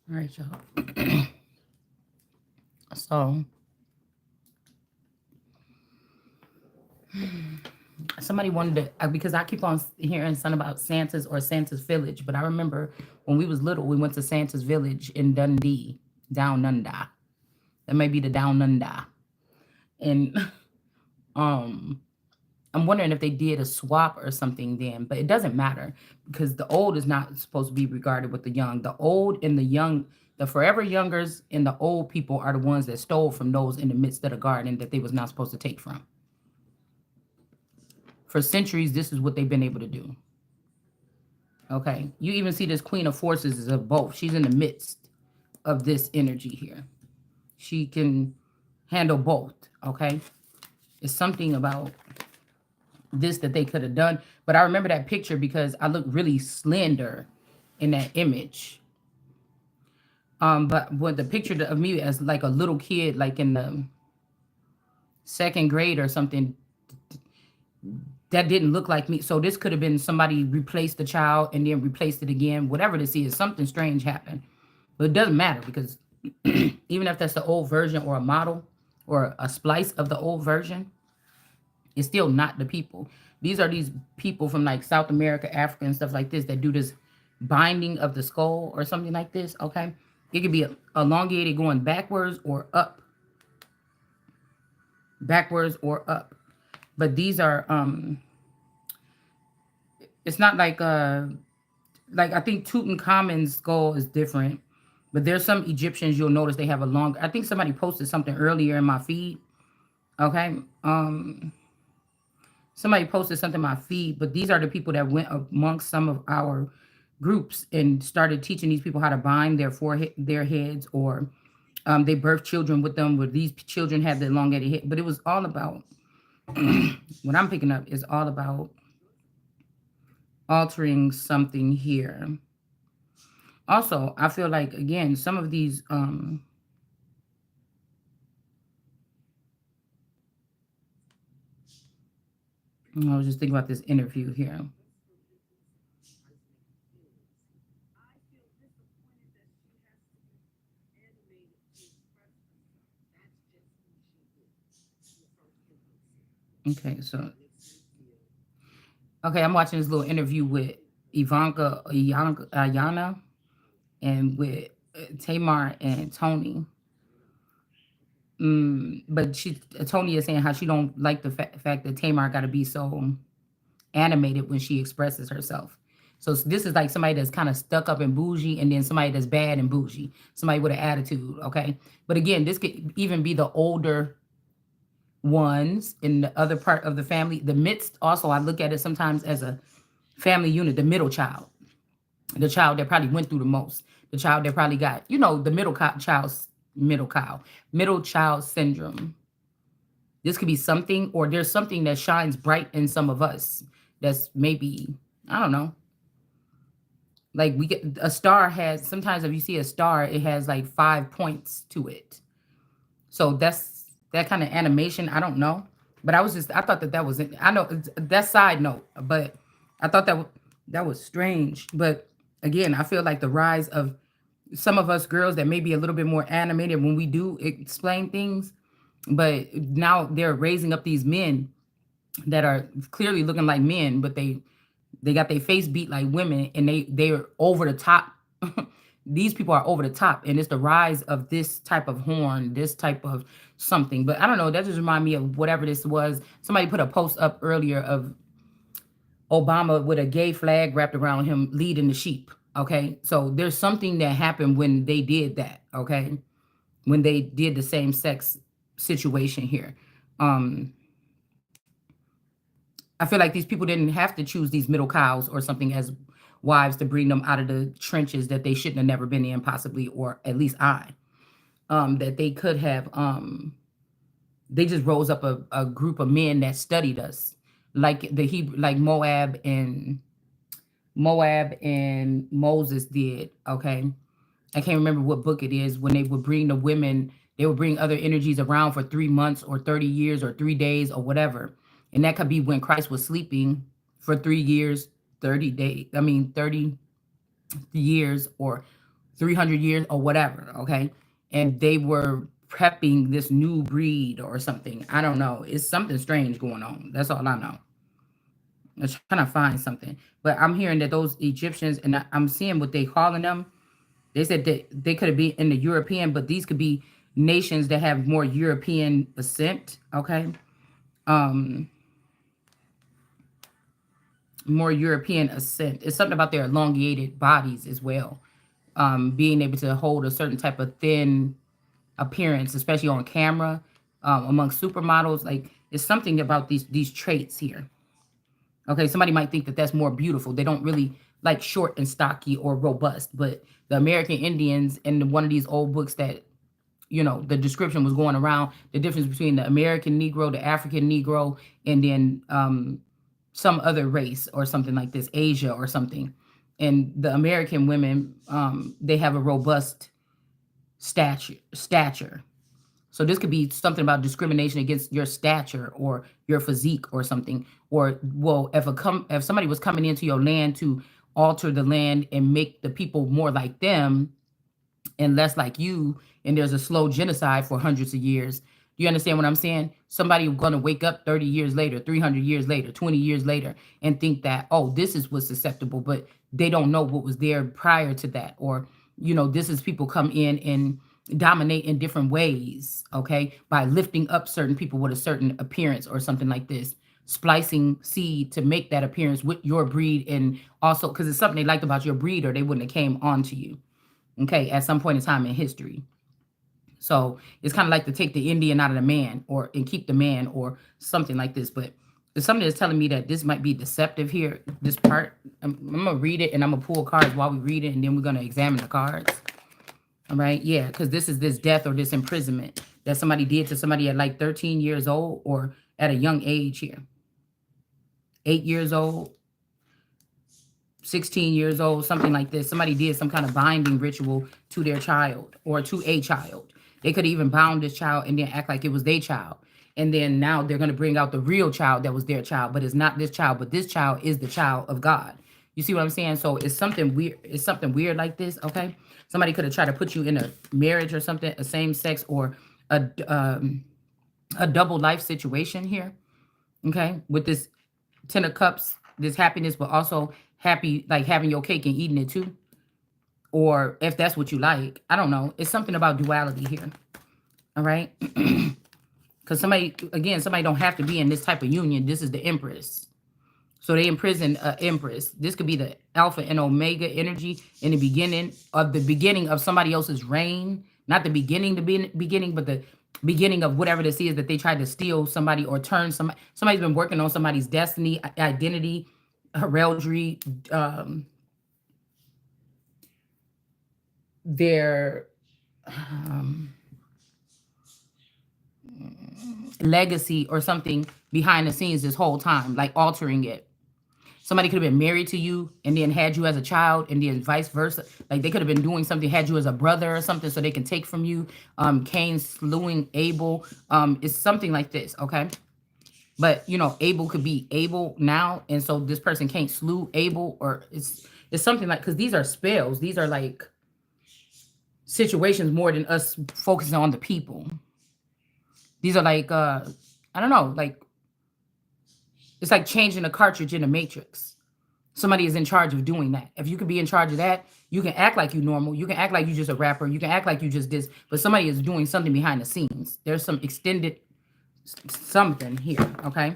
All right, y'all. So somebody wanted to because I keep on hearing something about Santa's or Santa's Village, but I remember when we was little, we went to Santa's Village in Dundee, Down Under. That may be the Down Under, and um, I'm wondering if they did a swap or something then, but it doesn't matter because the old is not supposed to be regarded with the young. The old and the young, the forever youngers and the old people are the ones that stole from those in the midst of the garden that they was not supposed to take from. For centuries, this is what they've been able to do. Okay. You even see this Queen of Forces is of both. She's in the midst of this energy here. She can handle both. Okay. It's something about this that they could have done. But I remember that picture because I look really slender in that image. But with the picture of me as like a little kid, like in the second grade or something, that didn't look like me. So this could have been somebody replaced the child and then replaced it again. Whatever this is, something strange happened. But it doesn't matter because even if that's the old version or a model or a splice of the old version, it's still not the people. These are these people from like South America, Africa, and stuff like this that do this binding of the skull or something like this. Okay. It could be elongated going backwards or up, backwards or up. But these are it's not like I think Tutankhamun's skull is different. But there's some Egyptians you'll notice they have a long. I think somebody posted something earlier in my feed. Okay. Somebody posted something in my feed, but these are the people that went amongst some of our groups and started teaching these people how to bind their forehead, their heads, or they birth children with them, where these children have the elongated head. But it was all about what I'm picking up is all about altering something here. Also, I feel like again, some of these I was just thinking about this interview here. Okay, so okay, I'm watching this little interview with Ayana and with Tamar and Tony. But Tony is saying how she don't like the fact that Tamar got to be so animated when she expresses herself. So this is like somebody that's kind of stuck up and bougie, and then somebody that's bad and bougie, somebody with an attitude. Okay, but again, this could even be the older ones in the other part of the family. The midst also, I look at it sometimes as a family unit. The middle child, the child that probably went through the most, the child that probably got, the middle child syndrome. This could be something, or there's something that shines bright in some of us. That's maybe, I don't know. Like we get a star has sometimes if you see a star, it has like 5 points to it. So that's that kind of animation. I don't know, but I thought that was it. I know that side note, but I thought that was strange. But again, I feel like the rise of some of us girls that may be a little bit more animated when we do explain things, but now they're raising up these men that are clearly looking like men, but they got their face beat like women, and they're over the top. These people are over the top, and it's the rise of this type of horn, this type of something. But I don't know. That just remind me of whatever this was. Somebody put a post up earlier of Obama with a gay flag wrapped around him leading the sheep. Okay, so there's something that happened when they did that. Okay, when they did the same sex situation here. Um, I feel like these people didn't have to choose these middle cows or something as wives to bring them out of the trenches that they shouldn't have never been in, possibly, or at least I. That they could have. They just rose up a group of men that studied us, like like Moab and Moses did. Okay, I can't remember what book it is when they would bring the women. They would bring other energies around for 3 months or 30 years or 3 days or whatever. And that could be when Christ was sleeping for 3 years, 30 days. I mean, 30 years or 300 years or whatever, okay? And they were prepping this new breed or something. I don't know. It's something strange going on. That's all I know. I'm trying to find something. But I'm hearing that those Egyptians, and I'm seeing what they calling them. They said that they could have been in the European, but these could be nations that have more European ascent, okay? Um, more European ascent. It's something about their elongated bodies as well. Being able to hold a certain type of thin appearance, especially on camera, among supermodels. Like it's something about these traits here. Okay, somebody might think that that's more beautiful. They don't really like short and stocky or robust, but the American Indians in one of these old books that the description was going around the difference between the American Negro, the African Negro, and then some other race or something like this, Asia or something. And the American women, they have a robust stature. So this could be something about discrimination against your stature or your physique or something. Or well, if somebody was coming into your land to alter the land and make the people more like them and less like you, and there's a slow genocide for hundreds of years. Do you understand what I'm saying? Somebody going to wake up 30 years later, 300 years later, 20 years later, and think that, oh, this is what's acceptable, but they don't know what was there prior to that. Or, this is people come in and dominate in different ways, okay, by lifting up certain people with a certain appearance or something like this, splicing seed to make that appearance with your breed, and also because it's something they liked about your breed or they wouldn't have came onto you, okay, at some point in time in history. So it's kind of like to take the Indian out of the man or and keep the man or something like this. But there's something that's telling me that this might be deceptive here, this part. I'm going to read it and I'm going to pull cards while we read it, and then we're going to examine the cards. All right. Yeah. Because this is this death or this imprisonment that somebody did to somebody at like 13 years old or at a young age here. 8 years old, 16 years old, something like this. Somebody did some kind of binding ritual to their child or to a child. They could even bound this child and then act like it was their child. And then now they're going to bring out the real child that was their child, but it's not this child, but this child is the child of God. You see what I'm saying? So it's something weird. It's something weird like this, okay? Somebody could have tried to put you in a marriage or something, a same sex or a double life situation here, okay? With this 10 of Cups, this happiness, but also happy, like having your cake and eating it too. Or if that's what you like, I don't know. It's something about duality here. All right. Because somebody don't have to be in this type of union. This is the Empress. So they imprison Empress. This could be the Alpha and Omega energy in the beginning of somebody else's reign. Not the beginning, but the beginning of whatever this is that they tried to steal somebody or turn somebody. Somebody's been working on somebody's destiny, identity, heraldry, their legacy or something behind the scenes this whole time, like altering it. Somebody could have been married to you and then had you as a child, and then vice versa. Like they could have been doing something, had you as a brother or something, so they can take from you. Cain slewing Abel. It's something like this, okay? But Abel could be Abel now, and so this person can't slew Abel, or it's something like, because these are spells. These are like situations more than us focusing on the people. These are like I don't know, like it's like changing a cartridge in a matrix. Somebody is in charge of doing that. If you can be in charge of that, you can act like you normal. You can act like you just a rapper. You can act like you just this, but somebody is doing something behind the scenes. There's some extended something here, okay?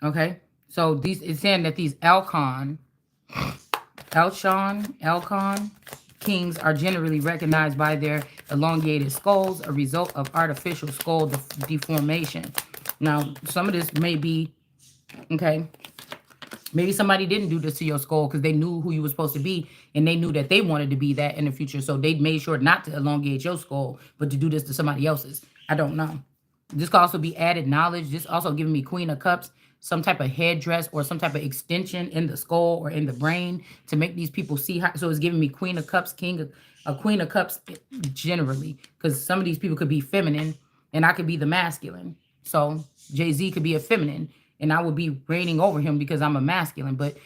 Okay, so it's saying that these Elcon kings are generally recognized by their elongated skulls, a result of artificial skull deformation. Now, some of this may be, okay, maybe somebody didn't do this to your skull because they knew who you were supposed to be, and they knew that they wanted to be that in the future, so they made sure not to elongate your skull, but to do this to somebody else's. I don't know. This could also be added knowledge. This also giving me Queen of Cups, some type of headdress or some type of extension in the skull or in the brain to make these people see how. So it's giving me Queen of Cups, Queen of Cups generally, because some of these people could be feminine and I could be the masculine. So Jay-Z could be a feminine and I would be reigning over him because I'm a masculine. But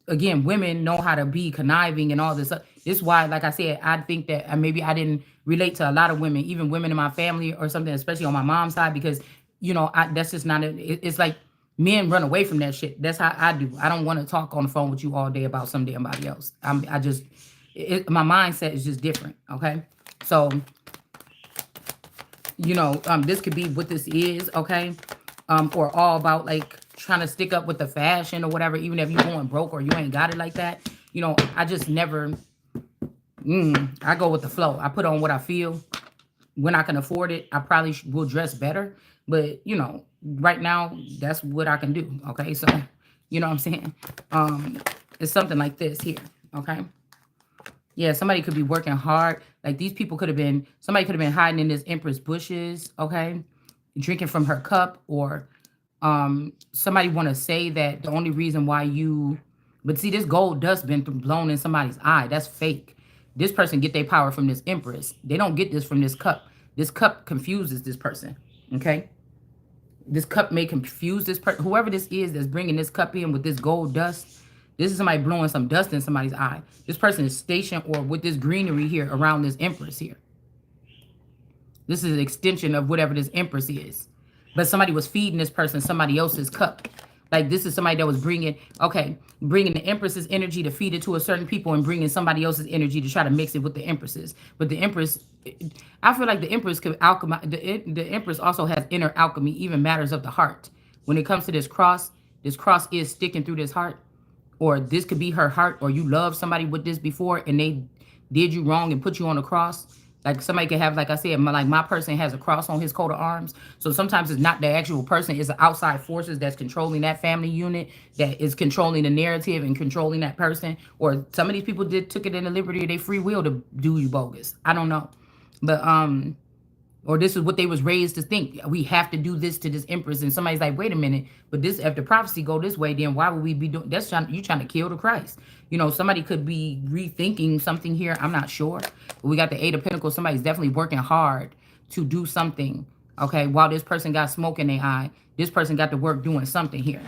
again, women know how to be conniving and all this. This is why, like I said, I think that maybe I didn't relate to a lot of women, even women in my family or something, especially on my mom's side, because that's just not. It's like men run away from that shit. That's how I do. I don't want to talk on the phone with you all day about somebody else. I just, my mindset is just different. Okay, so this could be what this is, okay? Or all about like trying to stick up with the fashion or whatever, even if you going broke or you ain't got it like that. I just never, I go with the flow. I put on what I feel. When I can afford it, I probably will dress better. But, right now, that's what I can do, okay? So, you know what I'm saying? It's something like this here, okay? Yeah, somebody could be working hard. Like these people somebody could have been hiding in this Empress bushes, okay? Drinking from her cup, or somebody want to say that the only reason why but see, this gold dust been blown in somebody's eye. That's fake. This person get their power from this Empress. They don't get this from this cup. This cup confuses this person, okay? This cup may confuse this person. Whoever this is that's bringing this cup in with this gold dust, this is somebody blowing some dust in somebody's eye. This person is stationed or with this greenery here around this Empress here. This is an extension of whatever this Empress is. But somebody was feeding this person somebody else's cup. Like this is somebody that was bringing the Empress's energy to feed it to a certain people and bringing somebody else's energy to try to mix it with the Empress's. But the Empress, I feel like the Empress could alchemy. The Empress also has inner alchemy, even matters of the heart. When it comes to this cross is sticking through this heart, or this could be her heart, or you love somebody with this before and they did you wrong and put you on a cross. Like somebody could have, like I said, my person has a cross on his coat of arms. So sometimes it's not the actual person, it's the outside forces that's controlling that family unit, that is controlling the narrative and controlling that person. Or some of these people took it in the liberty of their free will to do you bogus. I don't know. But or this is what they was raised to think. We have to do this to this Empress, and somebody's like, wait a minute, but this, if the prophecy go this way, then why would we be doing? You trying to kill the Christ. Somebody could be rethinking something here. I'm not sure. But we got the Eight of Pentacles. Somebody's definitely working hard to do something. Okay, while this person got smoke in their eye, this person got to work doing something here,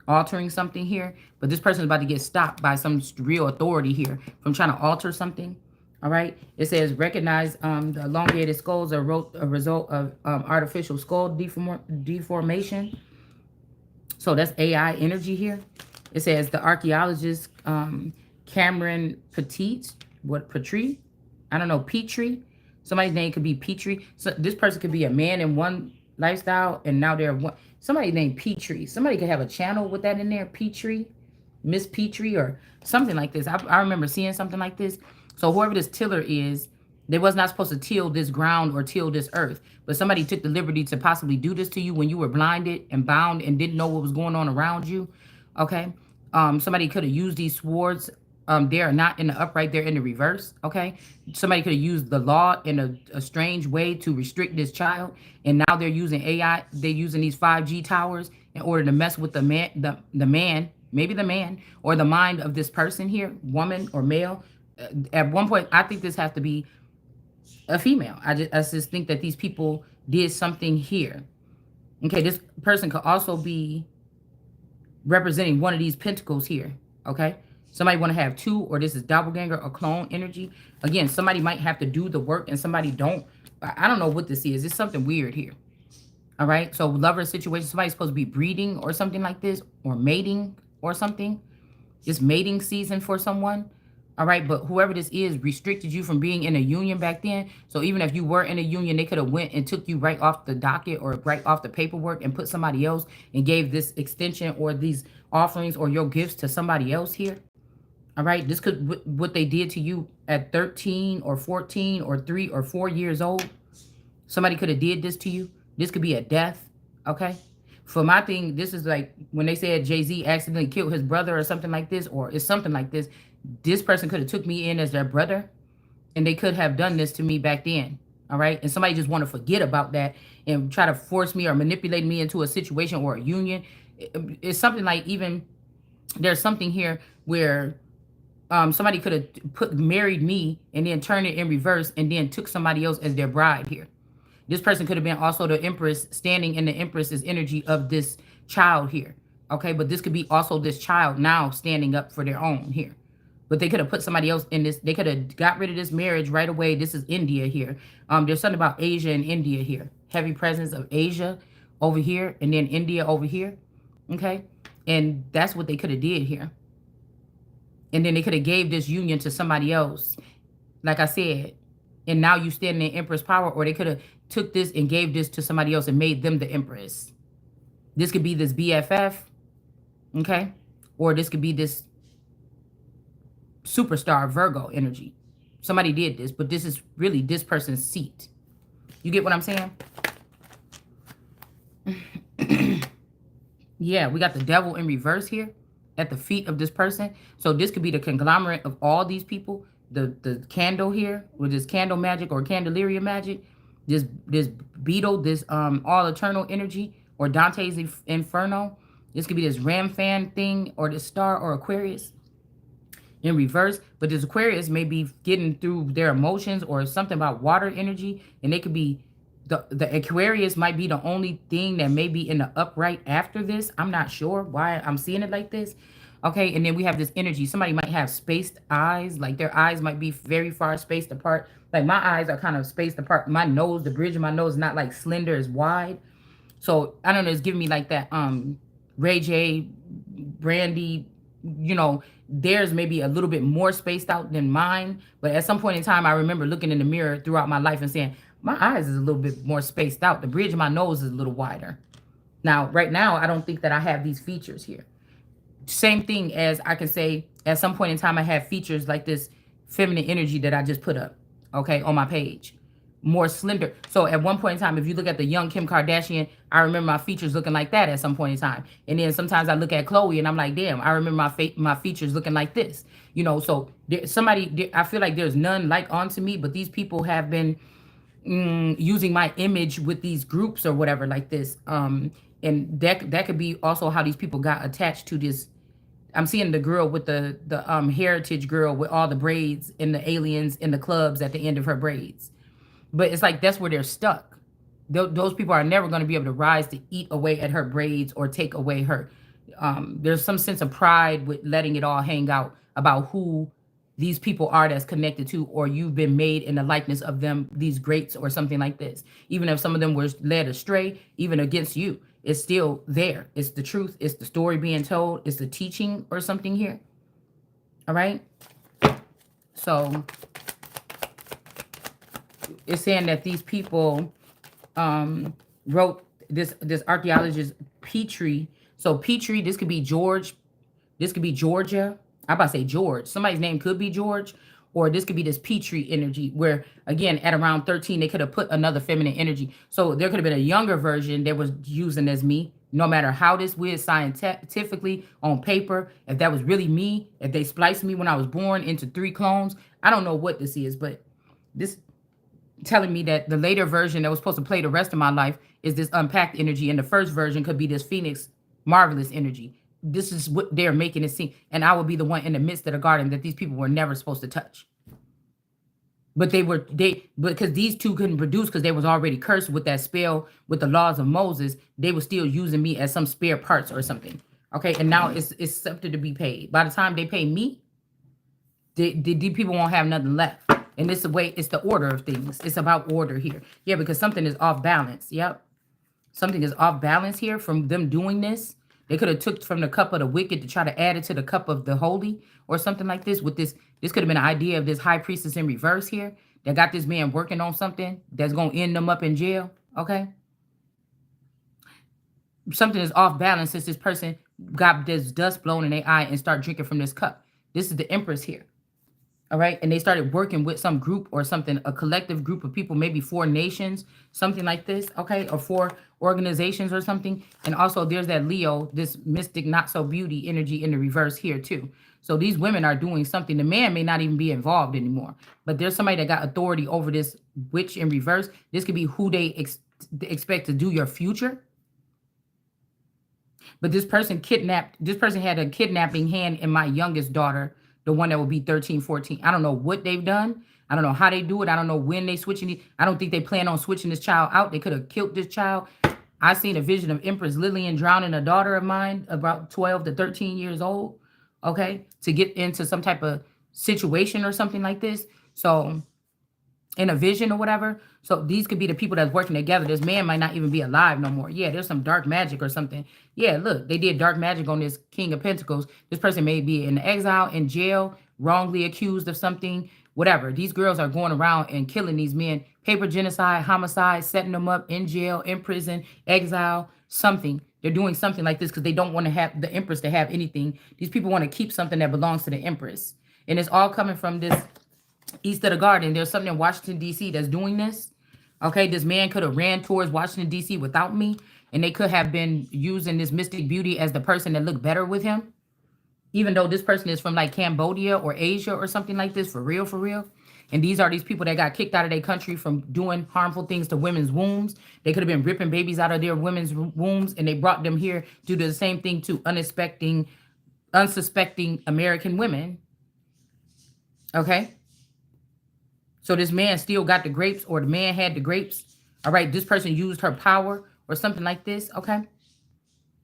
altering something here. But this person is about to get stopped by some real authority here from trying to alter something. All right. It says recognize the elongated skulls are a result of artificial skull deformation. So that's AI energy here. It says the archaeologist Cameron Petrie. I don't know, Petrie. Somebody's name could be Petrie. So this person could be a man in one lifestyle, and now they're one. Somebody named Petrie. Somebody could have a channel with that in there, Petrie, Miss Petrie, or something like this. I remember seeing something like this. So whoever this tiller is, they was not supposed to till this ground or till this earth. But somebody took the liberty to possibly do this to you when you were blinded and bound and didn't know what was going on around you. Okay. Somebody could have used these swords. They are not in the upright, they're in the reverse. Okay. Somebody could have used the law in a strange way to restrict this child. And now they're using AI. They're using these 5G towers in order to mess with the man, maybe the man or the mind of this person here, woman or male. At one point, I think this has to be a female. I just think that these people did something here. Okay, this person could also be representing one of these pentacles here. Okay, somebody want to have two, or this is doppelganger or clone energy. Again, somebody might have to do the work and somebody don't. I don't know what this is. It's something weird here. All right, so lover situation, somebody's supposed to be breeding or something like this, or mating or something. It's mating season for someone. All right, but whoever this is restricted you from being in a union back then. So even if you were in a union, they could have went and took you right off the docket or right off the paperwork and put somebody else and gave this extension or these offerings or your gifts to somebody else here. All right, this could what they did to you at 13 or 14 or 3 or 4 years old. Somebody could have did this to you. This could be a death, okay? For my thing, this is like when they said Jay-Z accidentally killed his brother or something like this, or it's something like this. This person could have took me in as their brother, and they could have done this to me back then, all right? And somebody just want to forget about that and try to force me or manipulate me into a situation or a union. It's something like even there's something here where somebody could have married me and then turned it in reverse and then took somebody else as their bride here. This person could have been also the Empress, standing in the Empress's energy of this child here. Okay, but this could be also this child now standing up for their own here. But they could have put somebody else in this. They could have got rid of this marriage right away. This is India here. There's something about Asia and India here. Heavy presence of Asia over here, and then India over here. Okay, and that's what they could have did here. And then they could have gave this union to somebody else, like I said. And now you stand in Empress power, or they could have took this and gave this to somebody else and made them the Empress. This could be this BFF, okay, or this could be this superstar Virgo energy. Somebody did this, but this is really this person's seat. You get what I'm saying? Yeah, we got the devil in reverse here at the feet of this person. So this could be the conglomerate of all these people. The candle here with this candle magic or candelaria magic. This beetle, this all eternal energy, or Dante's Inferno. This could be this ram fan thing, or this star or Aquarius in reverse. But this Aquarius may be getting through their emotions or something about water energy, and they could be the Aquarius might be the only thing that may be in the upright after this. I'm not sure why I'm seeing it like this. Okay, and then we have this energy. Somebody might have spaced eyes, like their eyes might be very far spaced apart. Like my eyes are kind of spaced apart. My nose, the bridge of my nose is not like slender, as wide. So I don't know, it's giving me like that Ray J, Brandy, you know, theirs may be a little bit more spaced out than mine. But at some point in time, I remember looking in the mirror throughout my life and saying, my eyes is a little bit more spaced out. The bridge of my nose is a little wider. Now, right now, I don't think that I have these features here. Same thing as I can say, at some point in time, I have features like this feminine energy that I just put up, okay, on my page. More slender. So at one point in time, if you look at the young Kim Kardashian, I remember my features looking like that at some point in time. And then sometimes I look at Chloe and I'm like, damn, I remember my features looking like this. You know, so I feel like there's none like onto me, but these people have been using my image with these groups or whatever like this. And that could be also how these people got attached to this. I'm seeing the girl with the heritage girl with all the braids and the aliens in the clubs at the end of her braids. But it's like that's where they're stuck. Those people are never going to be able to rise to eat away at her braids or take away her. There's some sense of pride with letting it all hang out about who these people are that's connected to, or you've been made in the likeness of them, these greats or something like this. Even if some of them were led astray, even against you, it's still there. It's the truth. It's the story being told. It's the teaching or something here. All right. So it's saying that these people wrote this archaeologist Petrie. So Petrie, this could be George. This could be Georgia. I'm about to say George. Somebody's name could be George. Or this could be this Petrie energy where, again, at around 13, they could have put another feminine energy. So there could have been a younger version that was using as me. No matter how this was scientifically on paper, if that was really me, if they spliced me when I was born into 3 clones, I don't know what this is, but this telling me that the later version that was supposed to play the rest of my life is this unpacked energy, and the first version could be this Phoenix marvelous energy. This is what they're making it seem, and I will be the one in the midst of the garden that these people were never supposed to touch. But because these two couldn't produce because they was already cursed with that spell with the laws of Moses, they were still using me as some spare parts or something. Okay, and now it's something to be paid. By the time they pay me, the people won't have nothing left. And it's the way, it's the order of things. It's about order here. Yeah, because something is off balance. Yep. Something is off balance here from them doing this. They could have took from the cup of the wicked to try to add it to the cup of the holy or something like this. With this could have been an idea of this high priestess in reverse here that got this man working on something that's going to end them up in jail. Okay. Something is off balance since this person got this dust blown in their eye and start drinking from this cup. This is the Empress here. All right. And they started working with some group or something, a collective group of people, maybe 4 nations, something like this. Okay. Or 4 organizations or something. And also there's that Leo, this mystic, not so beauty energy in the reverse here too. So these women are doing something. The man may not even be involved anymore, but there's somebody that got authority over this witch in reverse. This could be who they expect to do your future. But this person had a kidnapping hand in my youngest daughter, the one that will be 13, 14. I don't know what they've done. I don't know how they do it. I don't know when they switching it. I don't think they plan on switching this child out. They could have killed this child. I seen a vision of Empress Lillian drowning a daughter of mine about 12 to 13 years old, okay, to get into some type of situation or something like this. So in a vision or whatever. So these could be the people that's working together. This man might not even be alive no more. Yeah, there's some dark magic or something. Yeah, look, they did dark magic on this King of Pentacles. This person may be in exile, in jail, wrongly accused of something, whatever. These girls are going around and killing these men. Paper genocide, homicide, setting them up in jail, in prison, exile, something. They're doing something like this because they don't want to have the Empress to have anything. These people want to keep something that belongs to the Empress. And it's all coming from this east of the garden. There's something in Washington, D.C. that's doing this. Okay, this man could have ran towards Washington, D.C. without me, and they could have been using this mystic beauty as the person that looked better with him, even though this person is from like Cambodia or Asia or something like this, for real, for real. And these are these people that got kicked out of their country from doing harmful things to women's wombs. They could have been ripping babies out of their women's wombs, and they brought them here to do the same thing to unsuspecting American women. Okay? So this man still got the grapes, or the man had the grapes. All right, this person used her power or something like this. Okay.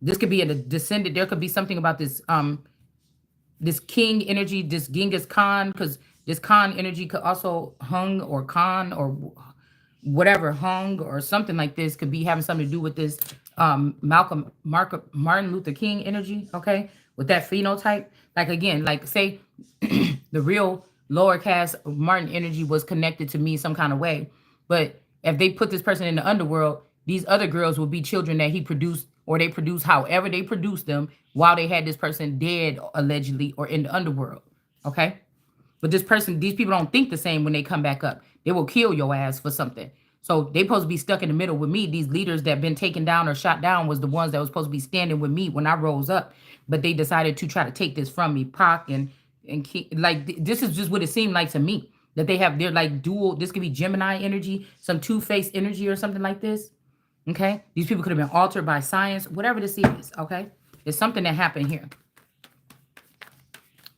This could be a descendant. There could be something about this king energy, this Genghis Khan, because this Khan energy could also hung or Khan or whatever, hung or something like this, could be having something to do with this Martin Luther King energy, okay, with that phenotype. Like again, like say the real lower caste Martin energy was connected to me some kind of way, but if they put this person in the underworld, these other girls will be children that he produced, or they produce however they produced them while they had this person dead allegedly or in the underworld, okay. But this person, these people don't think the same when they come back up. They will kill your ass for something. So they supposed to be stuck in the middle with me. These leaders that been taken down or shot down was the ones that was supposed to be standing with me when I rose up. But they decided to try to take this from me. Pac and like this is just what it seemed like to me. That they're like dual. This could be Gemini energy, some two-faced energy or something like this. Okay. These people could have been altered by science, whatever this is. Okay. It's something that happened here.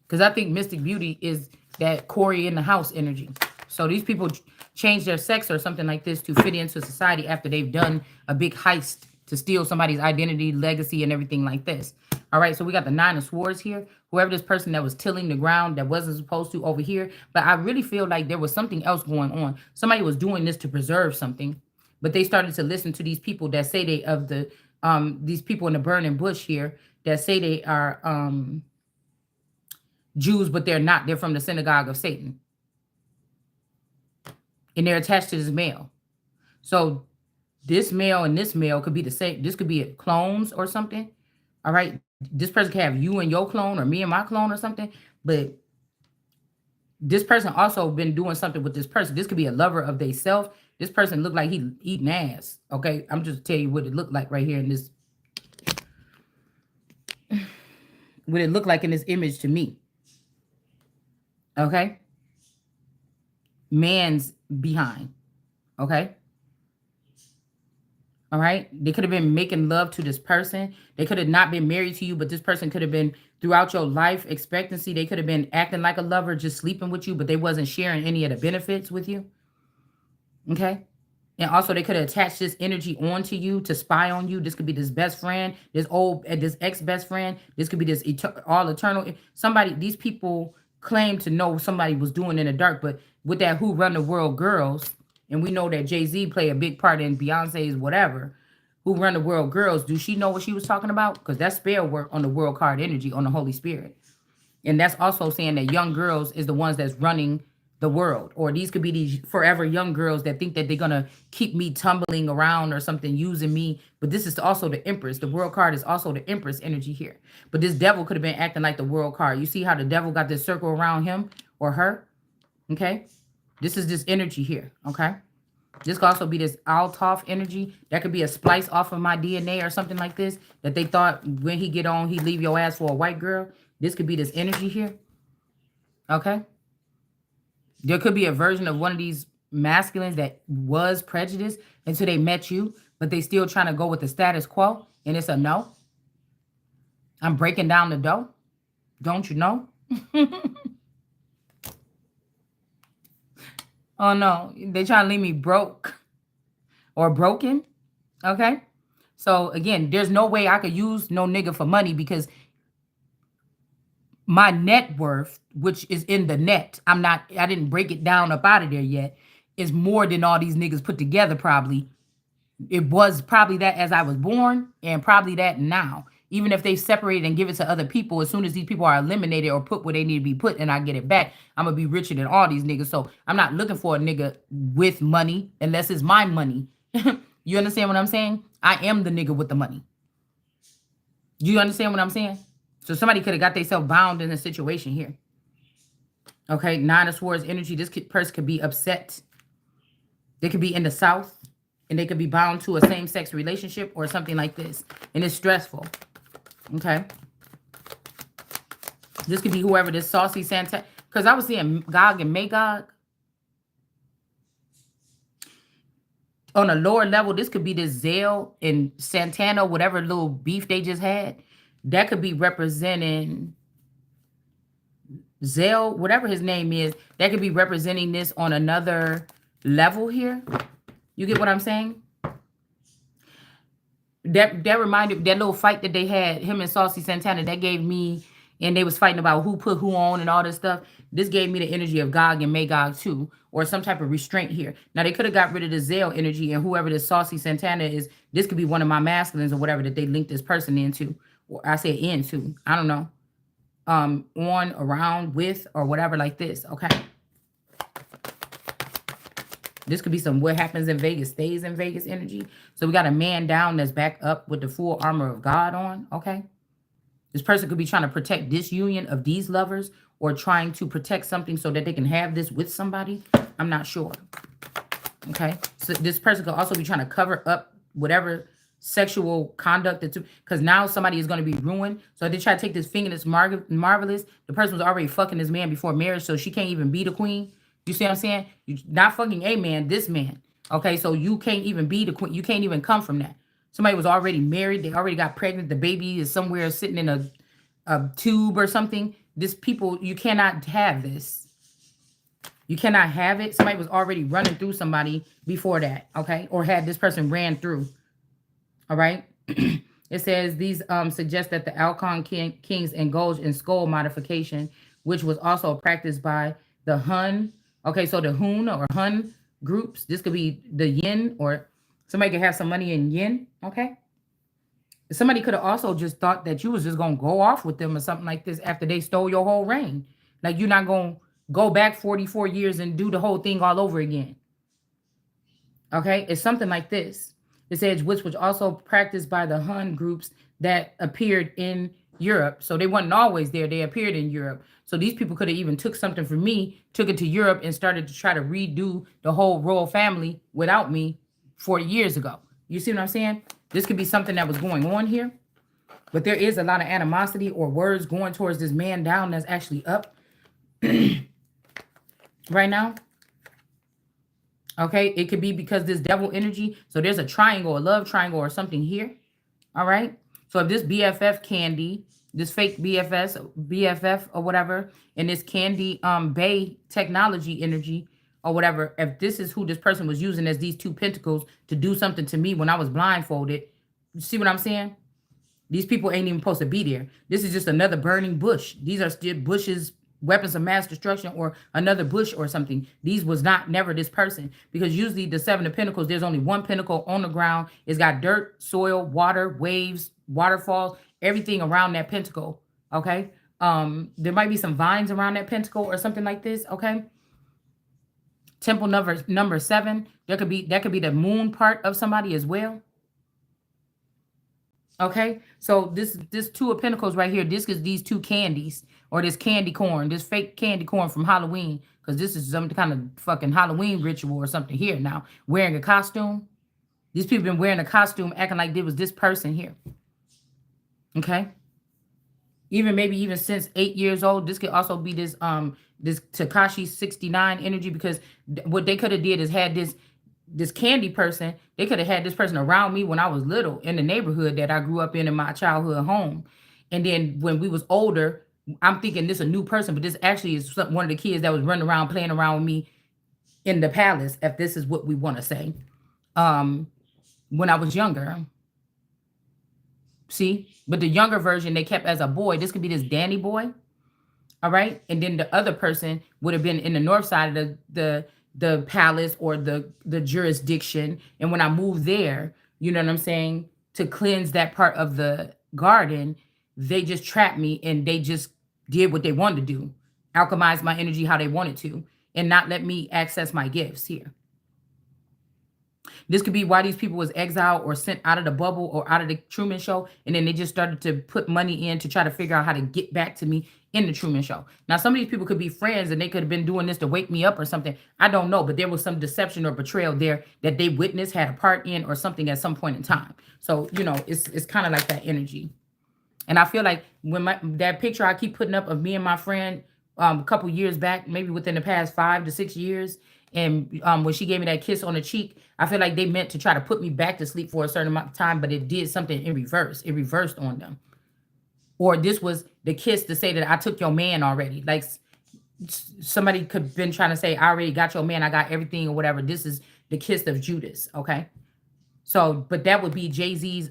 Because I think Mystic Beauty is that Corey in the house energy. So these people change their sex or something like this to fit into society after they've done a big heist to steal somebody's identity, legacy, and everything like this. All right, so we got the Nine of Swords here. Whoever this person that was tilling the ground that wasn't supposed to over here. But I really feel like there was something else going on. Somebody was doing this to preserve something. But they started to listen to these people that say these people in the burning bush here that say they are Jews, but they're not. They're from the synagogue of Satan. And they're attached to this male. So this male and this male could be the same. This could be clones or something. All right. This person could have you and your clone or me and my clone or something. But this person also been doing something with this person. This could be a lover of they self. This person looked like he eating ass. Okay. I'm just telling you what it looked like right here in this. What it looked like in this image to me. Okay. Man's behind. Okay. All right. They could have been making love to this person. They could have not been married to you, but this person could have been throughout your life expectancy. They could have been acting like a lover, just sleeping with you, but they wasn't sharing any of the benefits with you. Okay. And also they could have attached this energy onto you to spy on you. This could be this best friend, this ex-best friend. This could be this all eternal. Somebody, these people claim to know somebody was doing in the dark, but with that Who Run the World girls, and we know that Jay-Z played a big part in Beyonce's whatever, Who Run the World girls, do she know what she was talking about? Because that's spell work on the world card energy, on the Holy Spirit. And that's also saying that young girls is the ones that's running the world. Or these could be these forever young girls that think that they're going to keep me tumbling around or something, using me. But this is also the Empress. The world card is also the Empress energy here. But this devil could have been acting like the world card. You see how the devil got this circle around him or her? Okay. This is this energy here. Okay. This could also be this Altaf energy. That could be a splice off of my DNA or something like this. That they thought when he get on, he'd leave your ass for a white girl. This could be this energy here. Okay. There could be a version of one of these masculines that was prejudiced until they met you, but they still trying to go with the status quo. And it's a no. I'm breaking down the dough. Don't you know? Oh no. They trying to leave me broke or broken. Okay. So again, there's no way I could use no nigga for money because my net worth, which is in the net, I didn't break it down up out of there yet, is more than all these niggas put together probably. It was probably that as I was born, and probably that now. Even if they separate and give it to other people, as soon as these people are eliminated or put where they need to be put and I get it back, I'm gonna be richer than all these niggas. So I'm not looking for a nigga with money unless it's my money. You understand what I'm saying? I am the nigga with the money. You understand what I'm saying? So somebody could have got themselves bound in a situation here. Okay, Nine of Swords energy. This person could be upset. They could be in the South, and they could be bound to a same-sex relationship or something like this. And it's stressful. Okay. This could be whoever this saucy Santa. Because I was seeing Gog and Magog. On a lower level, this could be this Zale and Santana, whatever little beef they just had. That could be representing Zale, whatever his name is. That could be representing this on another level here. You get what I'm saying? That reminded that little fight that they had, him and Saucy Santana, that gave me, and they was fighting about who put who on and all this stuff. This gave me the energy of Gog and Magog too, or some type of restraint here. Now they could have got rid of the Zale energy, and whoever this Saucy Santana is, this could be one of my masculines or whatever that they linked this person into, or I say into, I don't know, on, around, with, or whatever like this. Okay. This could be some what happens in Vegas stays in Vegas energy. So we got a man down that's back up with the full armor of God on, okay? This person could be trying to protect this union of these lovers or trying to protect something so that they can have this with somebody. I'm not sure, okay? So this person could also be trying to cover up whatever sexual conduct that's, because now somebody is going to be ruined. So they try to take this thing and it's marvelous. The person was already fucking this man before marriage, so she can't even be the queen. You see what I'm saying? You not fucking a man, this man. Okay, so you can't even be the queen. You can't even come from that. Somebody was already married. They already got pregnant. The baby is somewhere sitting in a tube or something. This people, you cannot have this. You cannot have it. Somebody was already running through somebody before that, okay? Or had this person ran through, all right? It says these suggest that the Alcon Kings indulged in skull modification, which was also practiced by the Hun. Okay, so the Hun or Hun groups, this could be the yin, or somebody could have some money in yin, okay? Somebody could have also just thought that you was just going to go off with them or something like this after they stole your whole reign. Like you're not going to go back 44 years and do the whole thing all over again. Okay, it's something like this. It says, which was also practiced by the Hun groups that appeared in Europe. So they weren't always there. They appeared in Europe. So these people could have even took something from me, took it to Europe, and started to try to redo the whole royal family without me 40 years ago. You see what I'm saying? This could be something that was going on here. But there is a lot of animosity or words going towards this man down that's actually up right now. Okay, it could be because this devil energy. So there's a triangle, a love triangle or something here. All right. So if this BFF Candy, this fake BFF or whatever, and this Candy Bay technology energy or whatever, if this is who this person was using as these two pentacles to do something to me when I was blindfolded, you see what I'm saying? These people ain't even supposed to be there. This is just another burning bush. These are still bushes, weapons of mass destruction, or another bush or something. These was never this person, because usually the Seven of Pentacles, there's only one pentacle on the ground. It's got dirt, soil, water, waves, waterfalls, everything around that pentacle. Okay. There might be some vines around that pentacle or something like this. Okay. Temple number 7. That could be the moon part of somebody as well. Okay, so this Two of Pentacles right here, this is these two candies, or this candy corn, this fake candy corn from Halloween, because this is some kind of fucking Halloween ritual or something here now. Wearing a costume. These people been wearing a costume, acting like it was this person here. Okay. Maybe even since 8 years old. This could also be this Tekashi 69 energy, because what they could have did is had this candy person, they could have had this person around me when I was little in the neighborhood that I grew up in my childhood home. And then when we was older, I'm thinking this a new person, but this actually is one of the kids that was running around, playing around with me in the palace, if this is what we want to say, when I was younger. See? But the younger version they kept as a boy. This could be this Danny boy. All right. And then the other person would have been in the north side of the palace or the jurisdiction. And when I moved there, you know what I'm saying, to cleanse that part of the garden, they just trapped me and they just did what they wanted to do, alchemize my energy how they wanted to, and not let me access my gifts here. This could be why these people was exiled or sent out of the bubble or out of the Truman Show, and then they just started to put money in to try to figure out how to get back to me in the Truman Show. Now, some of these people could be friends, and they could have been doing this to wake me up or something. I don't know, but there was some deception or betrayal there that they witnessed, had a part in, or something at some point in time. So, you know, it's kind of like that energy. And I feel like when that picture I keep putting up of me and my friend a couple years back, maybe within the past 5 to 6 years, and when she gave me that kiss on the cheek, I feel like they meant to try to put me back to sleep for a certain amount of time, but it did something in reverse. It reversed on them. Or this was the kiss to say that I took your man already. Like somebody could have been trying to say, I already got your man, I got everything or whatever. This is the kiss of Judas, okay? So, but that would be Jay-Z's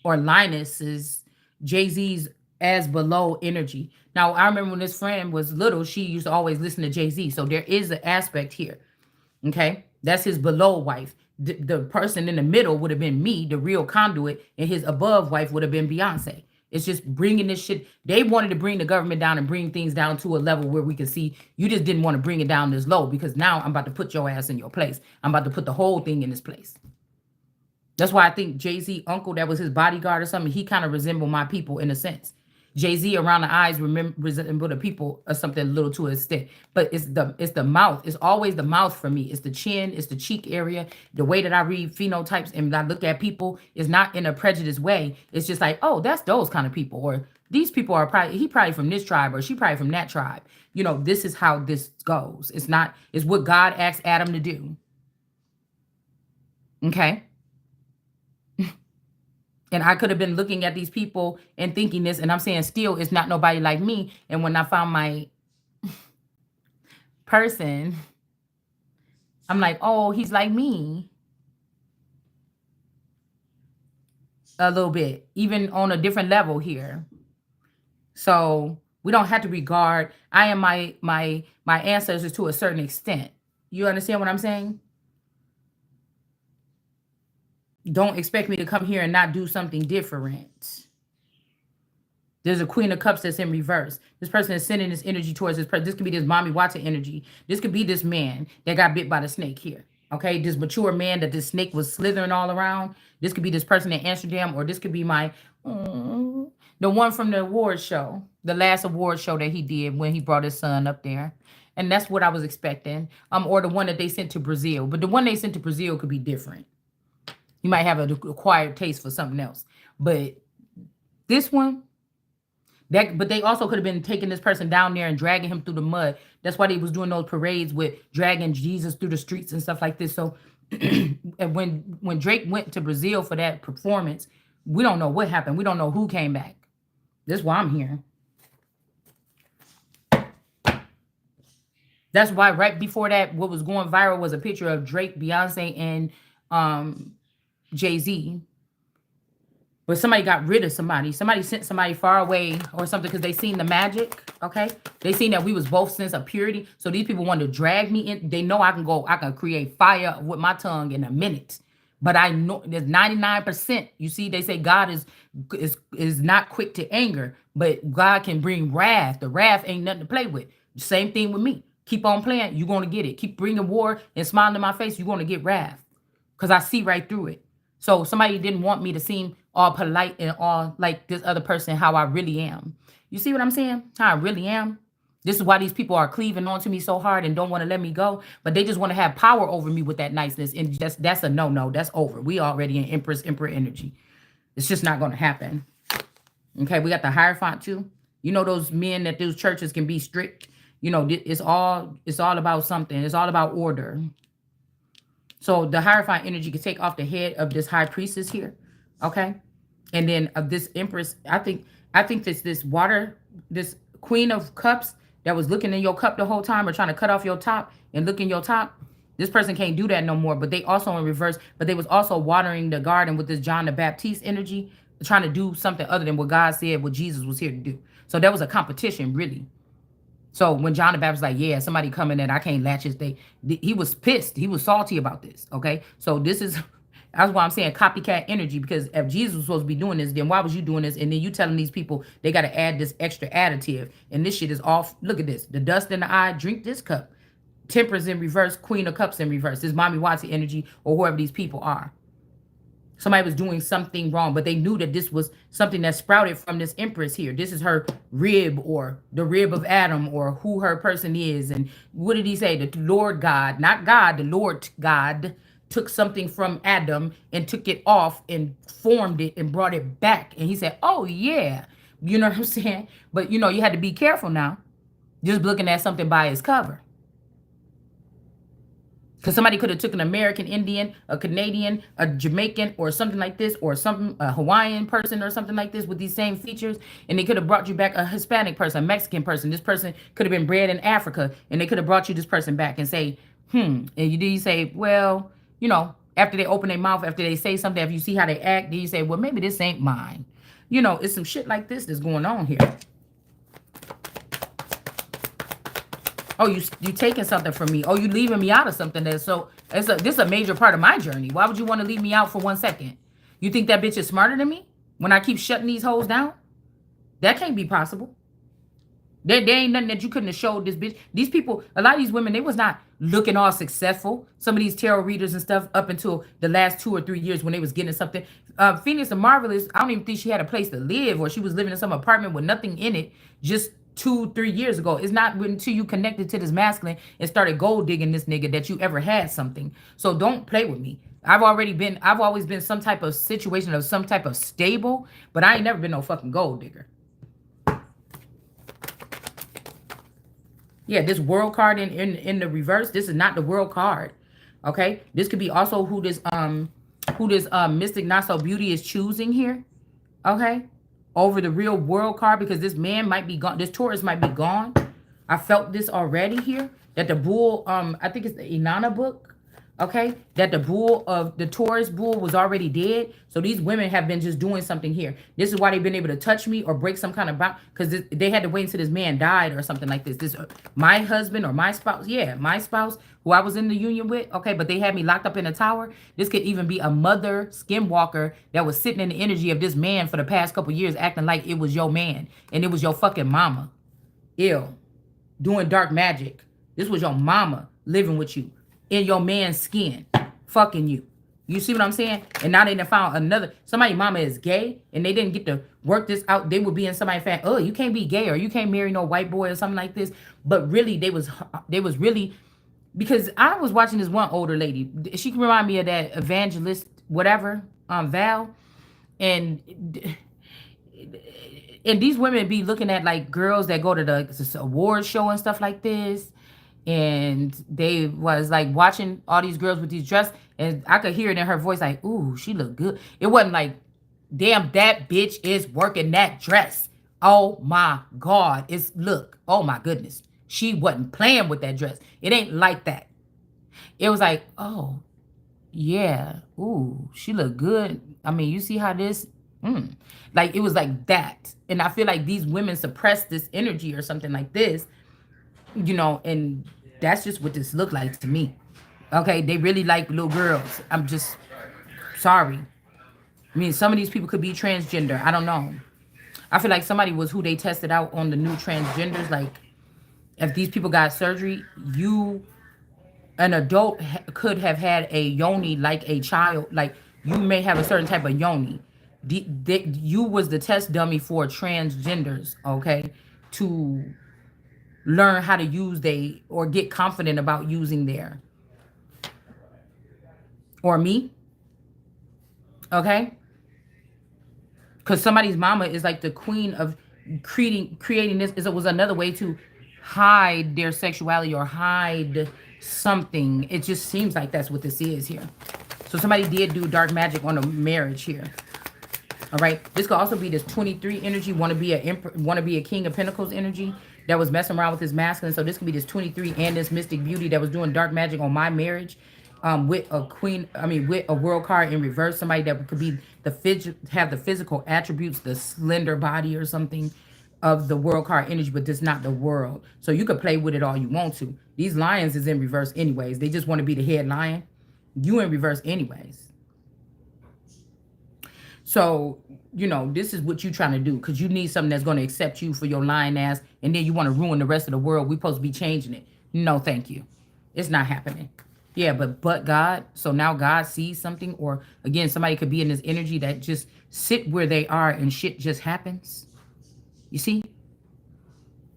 or Linus's, Jay-Z's as below energy. Now, I remember when this friend was little, she used to always listen to Jay-Z. So there is an aspect here. Okay. That's his below wife. The person in the middle would have been me, the real conduit, and his above wife would have been Beyonce. It's just bringing this shit. They wanted to bring the government down and bring things down to a level where we can see. You just didn't want to bring it down this low, because now I'm about to put your ass in your place. I'm about to put the whole thing in this place. That's why I think Jay-Z uncle that was his bodyguard or something, he kind of resembled my people in a sense. Jay-Z around the eyes resemble the people or something a little to an extent. But it's the mouth. It's always the mouth for me. It's the chin, it's the cheek area. The way that I read phenotypes and I look at people is not in a prejudiced way. It's just like, oh, that's those kind of people. Or these people are probably, he probably from this tribe or she probably from that tribe. You know, this is how this goes. It's what God asked Adam to do. Okay. And I could have been looking at these people and thinking this, and I'm saying still, it's not nobody like me. And when I found my person, I'm like, oh, he's like me a little bit, even on a different level here. So we don't have to regard, I am my ancestors to a certain extent. You understand what I'm saying? Don't expect me to come here and not do something different. There's a Queen of Cups that's in reverse. This person is sending this energy towards this person. This could be this Mommy Watson energy. This could be this man that got bit by the snake here. Okay, this mature man that this snake was slithering all around. This could be this person in Amsterdam, or this could be the one from the award show, the last award show that he did when he brought his son up there. And that's what I was expecting. Or the one that they sent to Brazil. But the one they sent to Brazil could be different. You might have an acquired taste for something else. But this one, but they also could have been taking this person down there and dragging him through the mud. That's why they was doing those parades with dragging Jesus through the streets and stuff like this. So and when Drake went to Brazil for that performance, we don't know what happened. We don't know who came back. That's why I'm here. That's why right before that, what was going viral was a picture of Drake, Beyonce, and Jay-Z. But somebody got rid of somebody. Somebody sent somebody far away or something because they seen the magic, okay? They seen that we was both sense of purity. So these people wanted to drag me in. They know I can create fire with my tongue in a minute. But I know there's 99%. You see, they say God is not quick to anger, but God can bring wrath. The wrath ain't nothing to play with. Same thing with me. Keep on playing, you're going to get it. Keep bringing war and smiling in my face, you're going to get wrath. Because I see right through it. So somebody didn't want me to seem all polite and all like this other person, how I really am. You see what I'm saying? How I really am. This is why these people are cleaving onto me so hard and don't want to let me go. But they just want to have power over me with that niceness. And that's a no. That's over. We already in Emperor energy. It's just not going to happen. Okay, we got the Hierophant too. You know those men that those churches can be strict. You know, it's all about something. It's all about order. So the Hierophant energy can take off the head of this high priestess here, okay? And then of this Empress, I think this water, this Queen of Cups that was looking in your cup the whole time or trying to cut off your top and look in your top, This person can't do that no more. But they also in reverse. But they was also watering the garden with this John the Baptist energy, trying to do something other than what God said, what Jesus was here to do. So that was a competition, really. So when John the Baptist was like, yeah, somebody coming in, I can't latch his thing. He was pissed. He was salty about this. Okay. So this is, that's why I'm saying copycat energy, because if Jesus was supposed to be doing this, then why was you doing this? And then you telling these people they got to add this extra additive. And this shit is off. Look at this. The dust in the eye, drink this cup. Temperance in reverse, Queen of Cups in reverse. This Mommy Watson energy or whoever these people are. Somebody was doing something wrong, but they knew that this was something that sprouted from this Empress here. This is her rib, or the rib of Adam, or who her person is. And what did he say? The Lord God, not God, the Lord God took something from Adam and took it off and formed it and brought it back. And he said, oh yeah. You know what I'm saying? But you know, you had to be careful now. Just looking at something by its cover. Because somebody could have took an American Indian, a Canadian, a Jamaican, or something like this, or something, a Hawaiian person or something like this with these same features, and they could have brought you back a Hispanic person, a Mexican person. This person could have been bred in Africa, and they could have brought you this person back and say, and you say, well, you know, after they open their mouth, after they say something, if you see how they act, then you say, well, maybe this ain't mine. You know, it's some shit like this that's going on here. Oh, you taking something from me. Oh, you leaving me out of something. This is a major part of my journey. Why would you want to leave me out for 1 second? You think that bitch is smarter than me when I keep shutting these hoes down? That can't be possible. There ain't nothing that you couldn't have showed this bitch. These people, a lot of these women, they was not looking all successful. Some of these tarot readers and stuff up until the last 2 or 3 years when they was getting something. Phoenix the Marvelous, I don't even think she had a place to live, or she was living in some apartment with nothing in it just 2-3 years ago. It's not until you connected to this masculine and started gold digging this nigga that you ever had something. So don't play with me. I've always been some type of situation of some type of stable, but I ain't never been no fucking gold digger. Yeah, this world card in the reverse, this is not the world card. Okay? This could be also who this mystic not so beauty is choosing here. Okay? Over the real world card, because this man might be gone. This Taurus might be gone. I felt this already here. That the bull, I think it's the Inanna book. Okay, that the bull of the Taurus bull was already dead. So these women have been just doing something here. This is why they've been able to touch me or break some kind of bound, because they had to wait until this man died or something like this. This my husband or my spouse, yeah, my spouse who I was in the union with. Okay, but they had me locked up in a tower. This could even be a mother skinwalker that was sitting in the energy of this man for the past couple years, acting like it was your man and it was your fucking mama. Ill, doing dark magic. This was your mama living with you in your man's skin, fucking you. You see what I'm saying? And now they done found another, somebody's mama is gay and they didn't get to work this out. They would be in somebody's family, oh, you can't be gay or you can't marry no white boy or something like this. But really, they was really, because I was watching this one older lady. She can remind me of that evangelist, whatever, Val. And these women be looking at like girls that go to the award show and stuff like this. And they was like watching all these girls with these dresses, and I could hear it in her voice like, ooh, she look good. It wasn't like, damn, that bitch is working that dress. Oh my God. Look, oh my goodness. She wasn't playing with that dress. It ain't like that. It was like, oh, yeah. Ooh, she look good. I mean, you see how this, like, it was like that. And I feel like these women suppress this energy or something like this. You know, and that's just what this looked like to me. Okay, they really like little girls. I'm just sorry. I mean, some of these people could be transgender. I don't know. I feel like somebody was who they tested out on the new transgenders. Like, if these people got surgery, an adult could have had a yoni like a child. Like, you may have a certain type of yoni. You was the test dummy for transgenders, okay, to learn how to use or get confident about using their, or me, okay? Because somebody's mama is like the queen of creating this. It was another way to hide their sexuality or hide something. It just seems like that's what this is here. So somebody did do dark magic on a marriage here. All right, this could also be this 23 energy, want to be a King of Pentacles energy. that was messing around with his masculine. So this could be this 23 and this mystic beauty that was doing dark magic on my marriage, with a queen. I mean, with a world card in reverse. Somebody that could be have the physical attributes, the slender body or something of the world card energy, but just not the world. So you could play with it all you want to. These lions is in reverse anyways. They just want to be the head lion. You in reverse anyways. So, this is what you're trying to do because you need something that's going to accept you for your lying ass, and then you want to ruin the rest of the world. We're supposed to be changing it. No, thank you. It's not happening. Yeah, but God. So now God sees something, or again, somebody could be in this energy that just sit where they are and shit just happens. You see?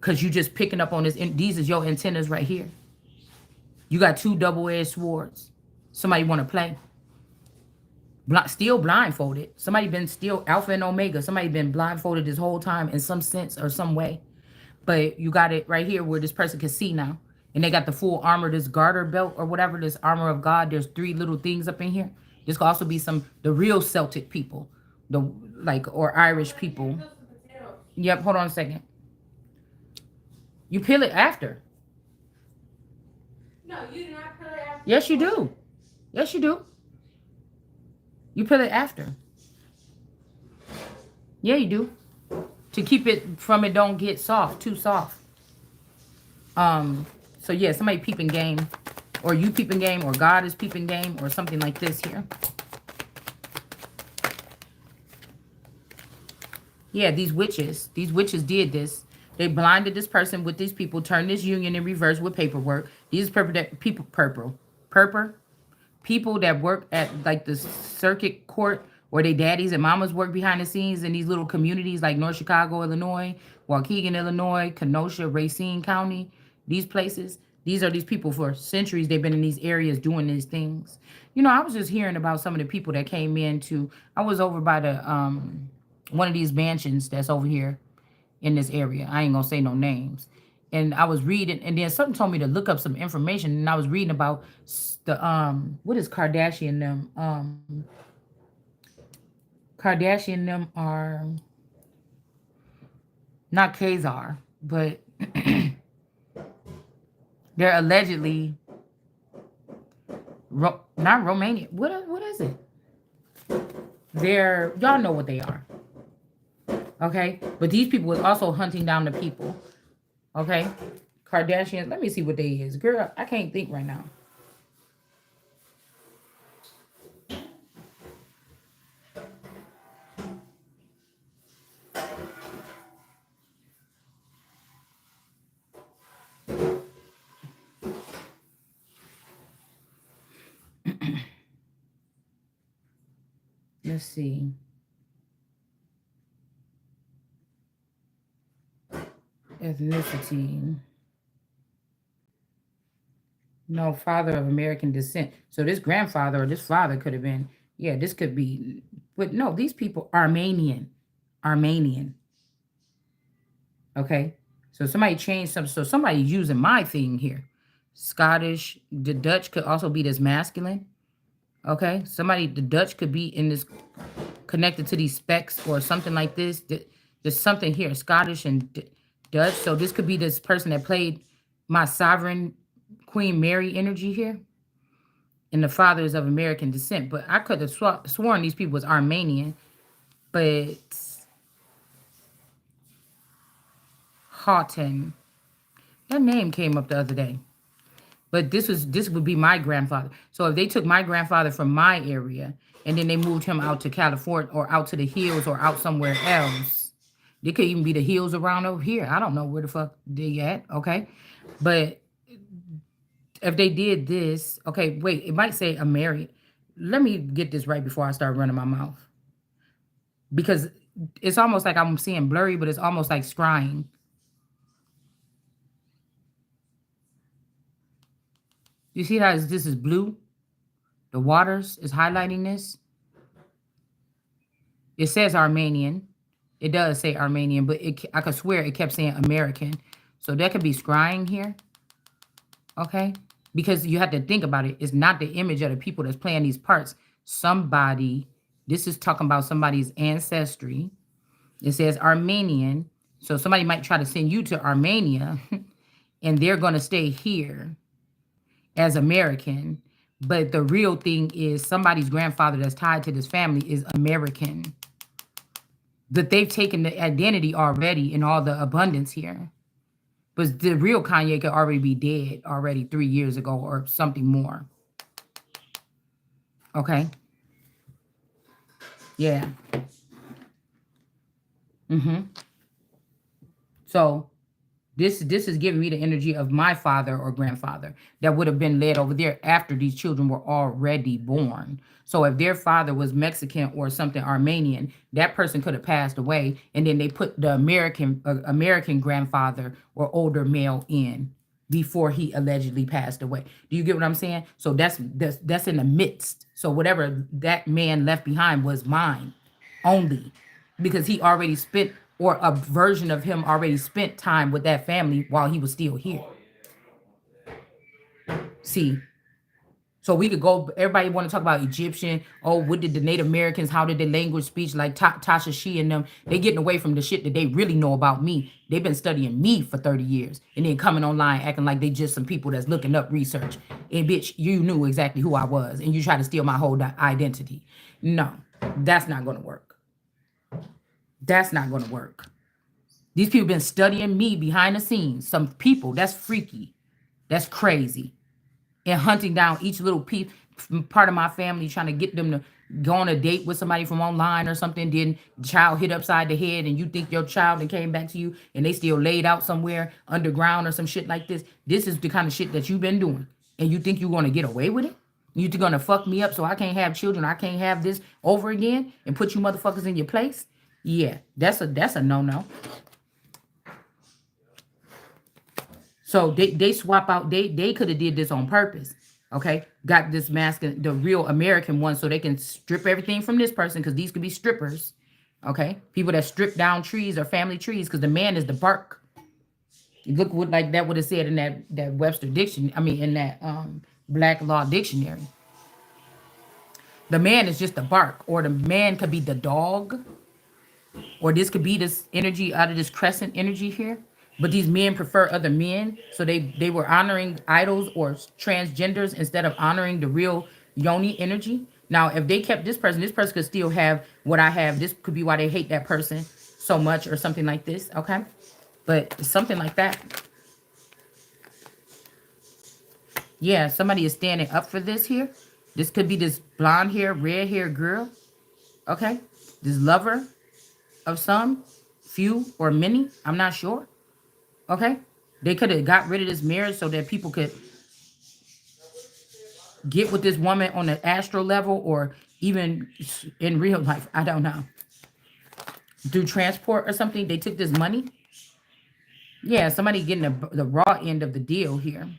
Because you just picking up on this. These is your antennas right here. You got two double-edged swords. Somebody want to play. Still blindfolded. Somebody been still alpha and omega. Somebody been blindfolded this whole time in some sense or some way. But you got it right here where this person can see now. And they got the full armor, this garter belt or whatever, this armor of God. There's three little things up in here. This could also be the real Celtic people. Or Irish people. Yep, hold on a second. You peel it after. No, you do not peel it after. Yes, you do. Yes, you do. You peel it after. Yeah, you do. To keep it from it don't get soft, too soft. So yeah, somebody peeping game. Or you peeping game, or God is peeping game, or something like this here. Yeah, these witches did this. They blinded this person with these people, turned this union in reverse with paperwork. These people that work at like the circuit court, or their daddies and mamas work behind the scenes in these little communities like North Chicago, Illinois, Waukegan, Illinois, Kenosha, Racine County, these places. These are these people for centuries. They've been in these areas doing these things. I was just hearing about some of the people that came into. I was over by the one of these mansions that's over here in this area. I ain't gonna say no names. And I was reading, and then something told me to look up some information, and I was reading about the what is Kardashian them? Kardashian them are not Khazar, but they're allegedly not Romanian. What is it? Y'all know what they are. Okay? But these people was also hunting down the people. Okay? Kardashians. Let me see what they is. Girl, I can't think right now. Let's see. Ethnicity. No, father of American descent. So this grandfather or this father could have been, yeah, this could be, but no, these people Armenian. Armenian. Okay. So somebody changed some. So somebody using my thing here. Scottish. The Dutch could also be this masculine. Okay. The Dutch could be in this connected to these specs or something like this. There's something here, Scottish and Dutch. So this could be this person that played my sovereign Queen Mary energy here. And the father is of American descent. But I could have sworn these people was Armenian. But Houghton. That name came up the other day. But this would be my grandfather. So if they took my grandfather from my area and then they moved him out to California or out to the hills or out somewhere else, they could even be the hills around over here. I don't know where the fuck they at. Okay. But if they did this, okay, wait, it might say a married. Let me get this right before I start running my mouth. Because it's almost like I'm seeing blurry, but it's almost like scrying. You see how this is blue? The waters is highlighting this. It says Armenian. It does say Armenian, but I could swear it kept saying American. So that could be scrying here. Okay? Because you have to think about it. It's not the image of the people that's playing these parts. This is talking about somebody's ancestry. It says Armenian. So somebody might try to send you to Armenia and they're going to stay here as American. But the real thing is somebody's grandfather that's tied to this family is American. That they've taken the identity already in all the abundance here. But the real Kanye could already be dead already 3 years ago or something more. Okay? Yeah. Mm-hmm. So this is giving me the energy of my father or grandfather that would have been led over there after these children were already born. So if their father was Mexican or something Armenian, that person could have passed away, and then they put the American grandfather or older male in before he allegedly passed away. Do you get what I'm saying? So that's in the midst. So whatever that man left behind was mine only, because he already spent, or a version of him already spent time with that family while he was still here. See, so we could go, everybody want to talk about Egyptian. Oh, what did the Native Americans, how did their language speech, like Tasha She and them, they getting away from the shit that they really know about me. They've been studying me for 30 years and then coming online acting like they just some people that's looking up research. And bitch, you knew exactly who I was and you try to steal my whole identity. No, that's not going to work. That's not going to work. These people been studying me behind the scenes. Some people, that's freaky. That's crazy. And hunting down each little piece, part of my family, trying to get them to go on a date with somebody from online or something. Then the child hit upside the head and you think your child and came back to you and they still laid out somewhere underground or some shit like this. This is the kind of shit that you've been doing. And you think you're going to get away with it? You going to fuck me up so I can't have children? I can't have this over again and put you motherfuckers in your place? Yeah, that's a no-no. So they swap out, they could have did this on purpose. Okay, got this mask, the real American one, so they can strip everything from this person, because these could be strippers. Okay, people that strip down trees or family trees, because the man is the bark. Look what, like that would have said in that Webster dictionary. I mean, in that Black Law Dictionary. The man is just the bark, or the man could be the dog, or this could be this energy out of this crescent energy here. But these men prefer other men, so they were honoring idols or transgenders instead of honoring the real yoni energy. Now if they kept this person could still have what I have. This could be why they hate that person so much or something like this. Okay, but something like that. Yeah, somebody is standing up for this here. This could be this blonde hair, red hair girl. Okay, this lover of some, few or many, I'm not sure. Okay, they could have got rid of this marriage so that people could get with this woman on the astral level, or even in real life. I don't know. Through transport or something, they took this money. Yeah, somebody getting the raw end of the deal here.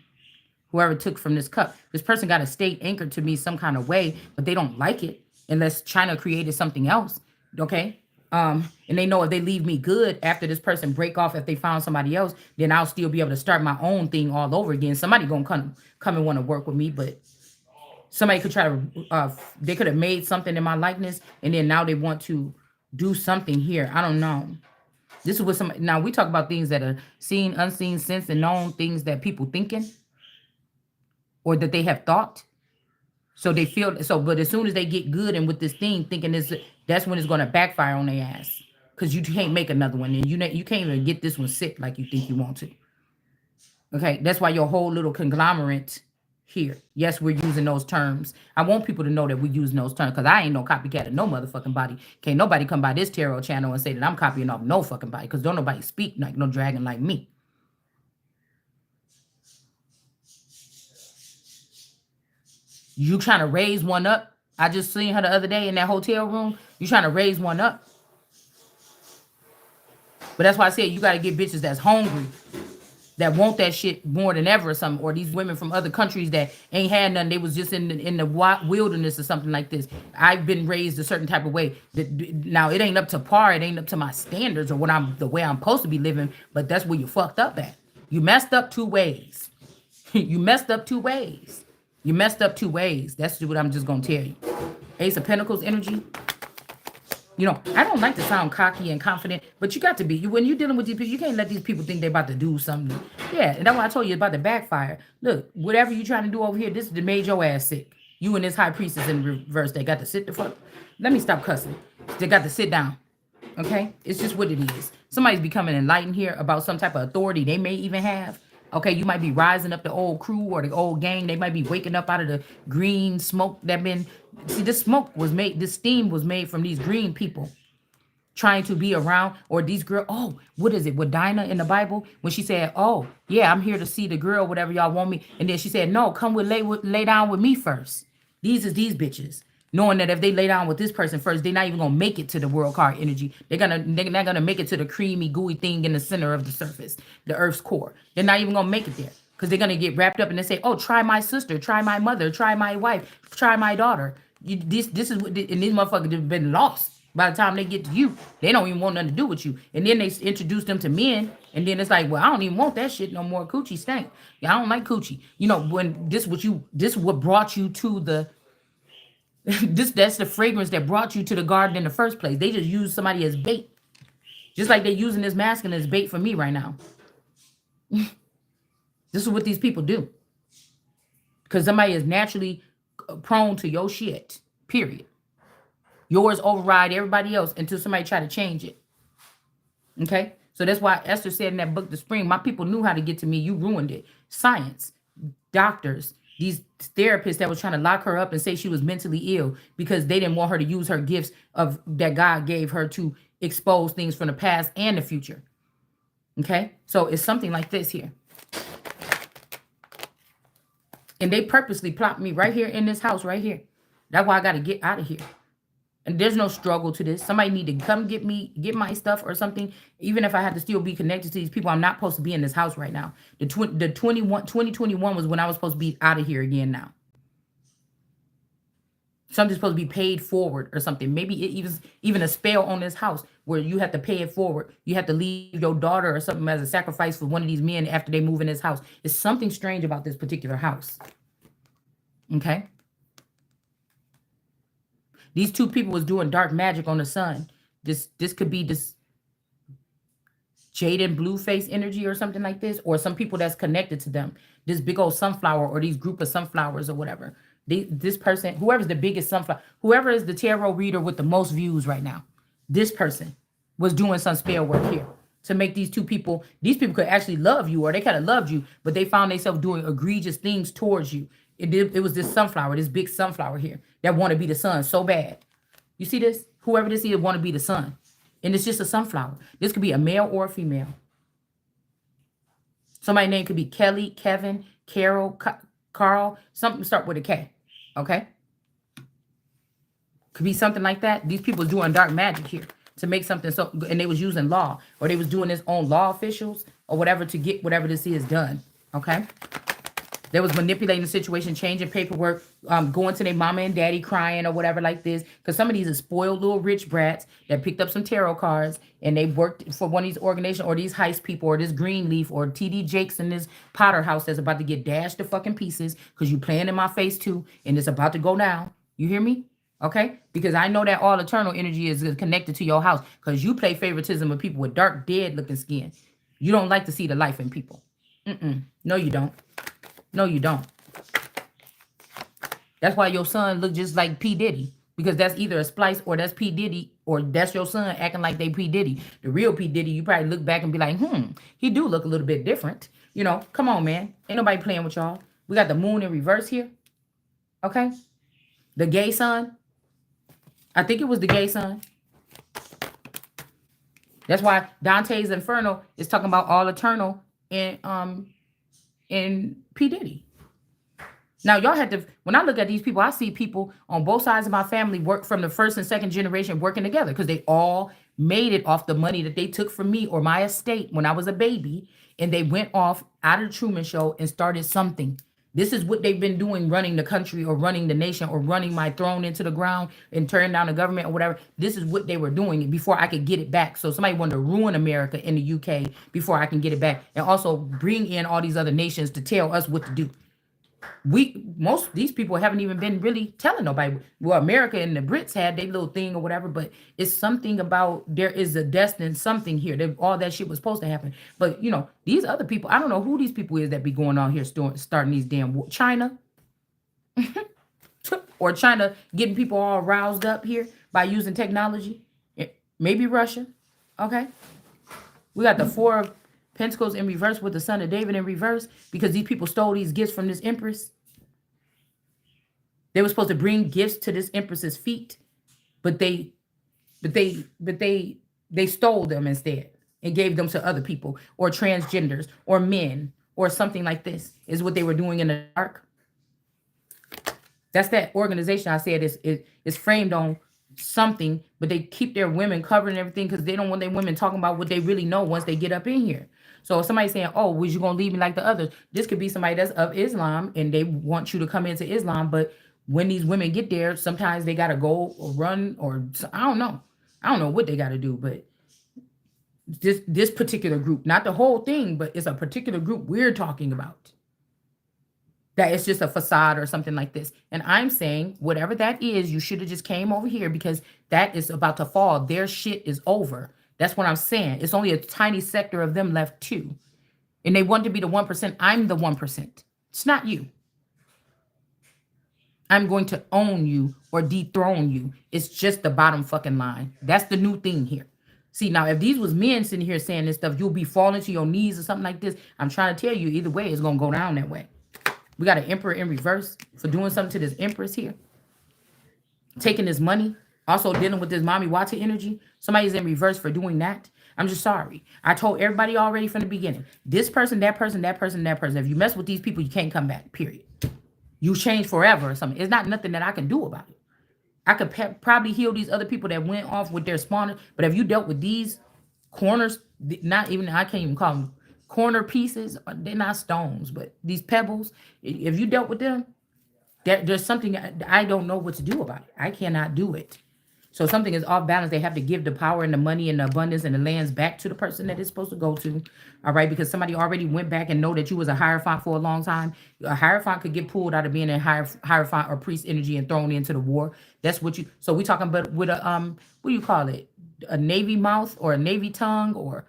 Whoever took from this cup, this person got a state anchored to me some kind of way, but they don't like it unless China created something else. Okay. And they know if they leave me good after this person break off, if they found somebody else, then I'll still be able to start my own thing all over again. Somebody gonna come and want to work with me, but somebody could try to they could have made something in my likeness, and then now they want to do something here. I don't know. This is what some, now we talk about things that are seen, unseen, sensed, and known, things that people thinking or that they have thought. So they feel so, but as soon as they get good and with this thing, thinking this, that's when it's going to backfire on their ass, because you can't make another one, and you can't even get this one sick like you think you want to. Okay, that's why your whole little conglomerate here. Yes, we're using those terms. I want people to know that we're using those terms, because I ain't no copycat of no motherfucking body. Can't nobody come by this tarot channel and say that I'm copying off no fucking body, because don't nobody speak like no dragon like me. You trying to raise one up? I just seen her the other day in that hotel room. You trying to raise one up? But that's why I said you got to get bitches that's hungry, that want that shit more than ever or something. Or these women from other countries that ain't had nothing. They was just in the wilderness or something like this. I've been raised a certain type of way. Now it ain't up to par. It ain't up to my standards or the way I'm supposed to be living. But that's where you fucked up at. You messed up two ways. You messed up two ways. You messed up two ways. That's what I'm just going to tell you. Ace of Pentacles energy. I don't like to sound cocky and confident, but you got to be. When you're dealing with these people, you can't let these people think they're about to do something. Yeah, and that's why I told you about the backfire. Look, whatever you trying to do over here, this is made your ass sick. You and this high priestess in reverse, they got to sit the fuck. Let me stop cussing. They got to sit down. Okay? It's just what it is. Somebody's becoming enlightened here about some type of authority they may even have. Okay, you might be rising up the old crew or the old gang. They might be waking up out of the green smoke that been. See, this smoke was made, this steam was made from these green people trying to be around, or these girls. Oh, what is it with Dinah in the Bible when she said, "Oh, yeah, I'm here to see the girl, whatever y'all want me," and then she said, "No, come lay down with me first." These bitches, knowing that if they lay down with this person first, they're not even gonna make it to the world card energy. They're not gonna make it to the creamy, gooey thing in the center of the surface, the Earth's core. They're not even gonna make it there because they're gonna get wrapped up and they say, "Oh, try my sister, try my mother, try my wife, try my daughter." This is what, and these motherfuckers have been lost. By the time they get to you, they don't even want nothing to do with you. And then they introduce them to men, and then it's like, well, I don't even want that shit no more. Coochie stank. Yeah, I don't like coochie. When this what brought you to the that's the fragrance that brought you to the garden in the first place. They just use somebody as bait. Just like they're using this masculine as bait for me right now. This is what these people do. Because somebody is naturally prone to your shit. Period. Yours override everybody else until somebody try to change it. Okay? So that's why Esther said in that book, The Spring, my people knew how to get to me. You ruined it. Science, doctors, these therapists that was trying to lock her up and say she was mentally ill because they didn't want her to use her gifts of that God gave her to expose things from the past and the future. Okay? So it's something like this here. And they purposely plopped me right here in this house right here. That's why I got to get out of here. And there's no struggle to this. Somebody need to come get my stuff or something. Even if I had to still be connected to these people, I'm not supposed to be in this house right now. The 2021 was when I was supposed to be out of here again now. Something's supposed to be paid forward or something. Maybe even a spell on this house where you have to pay it forward. You have to leave your daughter or something as a sacrifice for one of these men after they move in this house. There's something strange about this particular house. Okay? These two people was doing dark magic on the sun. This could be this jade and blue face energy or something like this, or some people that's connected to them. This big old sunflower or these group of sunflowers or whatever. This person, whoever's the biggest sunflower, whoever is the tarot reader with the most views right now, this person was doing some spell work here to make these people could actually love you, or they kind of loved you, but they found themselves doing egregious things towards you. It was this sunflower, this big sunflower here that want to be the sun so bad. You see this? Whoever this is want to be the sun. And it's just a sunflower. This could be a male or a female. Somebody's name could be Kelly, Kevin, Carol, Carl. Something start with a K. Okay? Could be something like that. These people are doing dark magic here to make something so, and they was using law, or they was doing this on law officials or whatever to get whatever this is done. Okay? They was manipulating the situation, changing paperwork, going to their mama and daddy crying or whatever like this. Because some of these are spoiled little rich brats that picked up some tarot cards and they worked for one of these organizations or these heist people or this Greenleaf or TD Jakes in this Potter house that's about to get dashed to fucking pieces because you playing in my face too and it's about to go down. You hear me? Okay? Because I know that all eternal energy is connected to your house because you play favoritism with people with dark, dead looking skin. You don't like to see the life in people. No, you don't. No, you don't. That's why your son look just like P. Diddy. Because that's either a splice or that's P. Diddy or that's your son acting like they P. Diddy. The real P. Diddy, you probably look back and be like, he do look a little bit different. Come on, man. Ain't nobody playing with y'all. We got the moon in reverse here. Okay? The gay son. I think it was the gay son. That's why Dante's Inferno is talking about all eternal and P. Diddy. Now, y'all had to, when I look at these people, I see people on both sides of my family work from the first and second generation working together because they all made it off the money that they took from me or my estate when I was a baby. And they went off out of the Truman Show and started something. This is what they've been doing, running the country or running the nation or running my throne into the ground and tearing down the government or whatever. This is what they were doing before I could get it back. So somebody wanted to ruin America in the UK before I can get it back and also bring in all these other nations to tell us what to do. Most of these people haven't even been really telling nobody. Well, America and the Brits had their little thing or whatever, but it's something about there is a destined something here. That all that shit was supposed to happen. But these other people, I don't know who these people is that be going on here starting these damn China or China getting people all roused up here by using technology. Maybe Russia. Okay. We got the Four of Pentacles in reverse with the Son of David in reverse because these people stole these gifts from this Empress. They were supposed to bring gifts to this Empress's feet, but they stole them instead and gave them to other people or transgenders or men or something like this is what they were doing in the dark. That's that organization I said is framed on something, but they keep their women covered and everything because they don't want their women talking about what they really know once they get up in here. So if somebody's saying, oh, was you going to leave me like the others? This could be somebody that's of Islam and they want you to come into Islam. But when these women get there, sometimes they got to go or run or I don't know. I don't know what they got to do, but this particular group, not the whole thing, but it's a particular group we're talking about. That it's just a facade or something like this. And I'm saying, whatever that is, you should have just came over here because that is about to fall. Their shit is over. That's what I'm saying. It's only a tiny sector of them left too. And they want to be the 1%. I'm the 1%. It's not you. I'm going to own you or dethrone you. It's just the bottom fucking line. That's the new thing here. See, now, if these was men sitting here saying this stuff, you'll be falling to your knees or something like this. I'm trying to tell you, either way, it's going to go down that way. We got an emperor in reverse for doing something to this empress here. Taking this money. Also dealing with this mommy Wata energy. Somebody's in reverse for doing that. I'm just sorry. I told everybody already from the beginning. This person, that person, that person, that person. If you mess with these people, you can't come back, period. You change forever or something. It's not nothing that I can do about it. I could probably heal these other people that went off with their spawner. But if you dealt with these corners, not even, I can't even call them corner pieces, they're not stones, but these pebbles, if you dealt with them, there's something I don't know what to do about it. I cannot do it. So something is off balance. They have to give the power and the money and the abundance and the lands back to the person that it's supposed to go to. All right, because somebody already went back and know that you was a Hierophant for a long time. A Hierophant could get pulled out of being a Hierophant or priest energy and thrown into the war. That's what you. So we talking about with a what do you call it? A navy mouth or a navy tongue or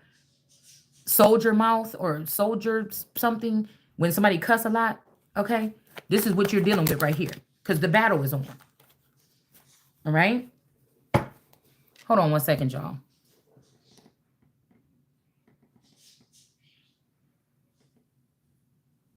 soldier mouth or soldier something. When somebody cuss a lot, okay, this is what you're dealing with right here because the battle is on. All right. Hold on one second, y'all.